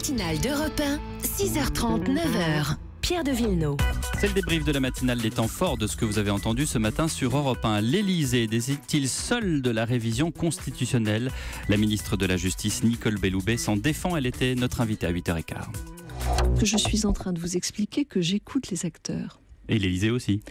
matinale d'Europe 1, 6h30, 9h. Pierre de Villeneuve. C'est le débrief de la matinale des temps forts de ce que vous avez entendu ce matin sur Europe 1. L'Élysée décide-t-il seul de la révision constitutionnelle? La ministre de la Justice, Nicole Belloubet, s'en défend. Elle était notre invitée à 8h15. Je suis en train de vous expliquer que j'écoute les acteurs. Et l'Élysée aussi.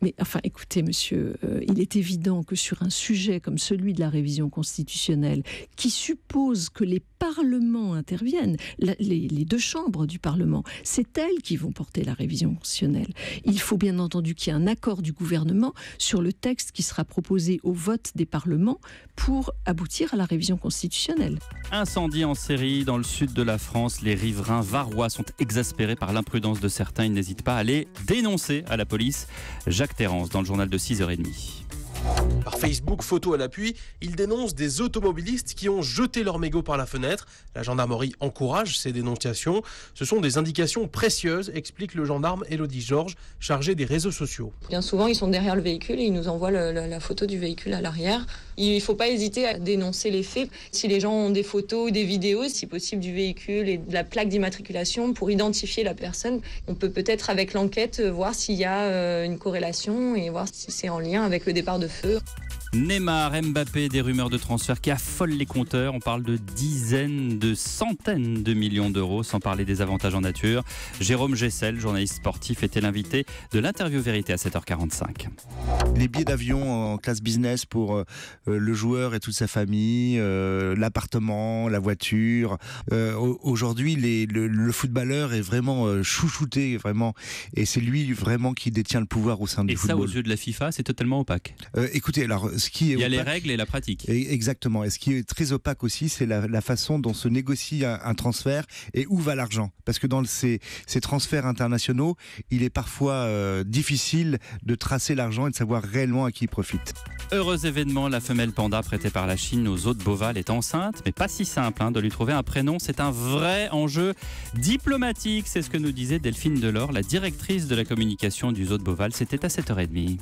Mais enfin, écoutez, monsieur, il est évident que sur un sujet comme celui de la révision constitutionnelle, qui suppose que les parlements interviennent, les deux chambres du Parlement, c'est elles qui vont porter la révision constitutionnelle. Il faut bien entendu qu'il y ait un accord du gouvernement sur le texte qui sera proposé au vote des parlements pour aboutir à la révision constitutionnelle. Incendie en série dans le sud de la France. Les riverains varois sont exaspérés par l'imprudence de certains. Ils n'hésitent pas à les dénoncer à la police. Jacques Terrance dans le journal de 6h30. Par Facebook, photo à l'appui, ils dénoncent des automobilistes qui ont jeté leur mégot par la fenêtre. La gendarmerie encourage ces dénonciations. Ce sont des indications précieuses, explique le gendarme Élodie Georges, chargé des réseaux sociaux. Bien souvent, ils sont derrière le véhicule et ils nous envoient la photo du véhicule à l'arrière. Il ne faut pas hésiter à dénoncer les faits. Si les gens ont des photos ou des vidéos, si possible du véhicule et de la plaque d'immatriculation pour identifier la personne, on peut peut-être avec l'enquête voir s'il y a une corrélation et voir si c'est en lien avec le départ de feu. Neymar, Mbappé, des rumeurs de transfert qui affolent les compteurs. On parle de dizaines, de centaines de millions d'euros, sans parler des avantages en nature. Jérôme Gessel, journaliste sportif, était l'invité de l'interview vérité à 7h45. Les billets d'avion en classe business pour le joueur et toute sa famille, l'appartement, la voiture. Aujourd'hui, le footballeur est vraiment chouchouté, vraiment, et c'est lui vraiment qui détient le pouvoir au sein du football. Et ça, aux yeux de la FIFA, c'est totalement opaque. Écoutez, alors, ce qui est il y a opaque, les règles et la pratique. Exactement. Et ce qui est très opaque aussi, c'est la façon dont se négocie un transfert et où va l'argent. Parce que dans ces transferts internationaux, il est parfois difficile de tracer l'argent et de savoir réellement à qui il profite. Heureux événement, la femelle panda prêtée par la Chine aux eaux de Beauval est enceinte, mais pas si simple de lui trouver un prénom. C'est un vrai enjeu diplomatique, c'est ce que nous disait Delphine Delors, la directrice de la communication du zoo de Beauval. C'était à 7h30.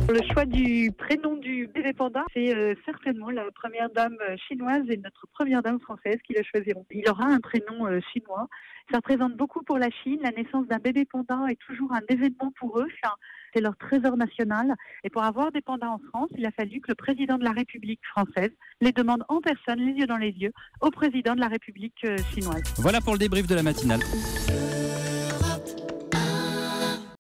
Le choix du prénom du bébé panda, c'est certainement la première dame chinoise et notre première dame française qui le choisiront. Il aura un prénom chinois. Ça représente beaucoup pour la Chine. La naissance d'un bébé panda est toujours un événement pour eux. C'est leur trésor national. Et pour avoir des pandas en France, il a fallu que le président de la République française les demande en personne, les yeux dans les yeux, au président de la République chinoise. Voilà pour le débrief de la matinale.